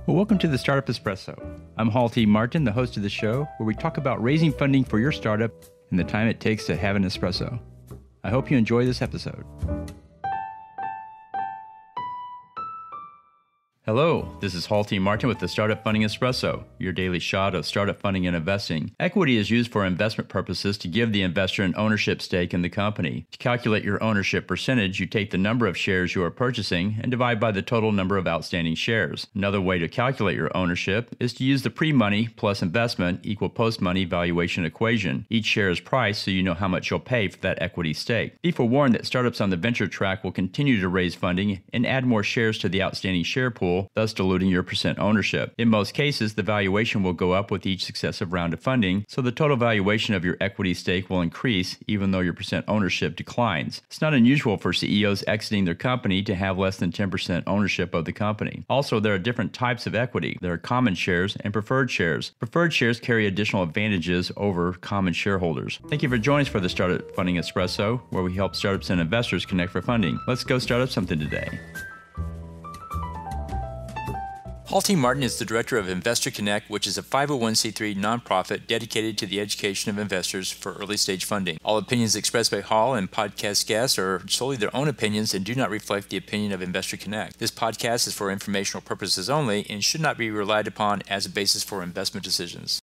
Well, welcome to the Startup Espresso. I'm Hall T. Martin, the host of the show, where we talk about raising funding for your startup and the time it takes to have an espresso. I hope you enjoy this episode. Hello, this is Hall T. Martin with the Startup Funding Espresso, your daily shot of startup funding and investing. Equity is used for investment purposes to give the investor an ownership stake in the company. To calculate your ownership percentage, you take the number of shares you are purchasing and divide by the total number of outstanding shares. Another way to calculate your ownership is to use the pre-money plus investment equal post-money valuation equation. Each share is priced so you know how much you'll pay for that equity stake. Be forewarned that startups on the venture track will continue to raise funding and add more shares to the outstanding share pool, thus diluting your percent ownership. In most cases, the valuation will go up with each successive round of funding, so the total valuation of your equity stake will increase even though your percent ownership declines. It's not unusual for CEOs exiting their company to have less than 10% ownership of the company. Also, there are different types of equity. There are common shares and preferred shares. Preferred shares carry additional advantages over common shareholders. Thank you for joining us for the Startup Funding Espresso, where we help startups and investors connect for funding. Let's go start up something today. Hall T. Martin is the director of Investor Connect, which is a 501c3 nonprofit dedicated to the education of investors for early-stage funding. All opinions expressed by Hall and podcast guests are solely their own opinions and do not reflect the opinion of Investor Connect. This podcast is for informational purposes only and should not be relied upon as a basis for investment decisions.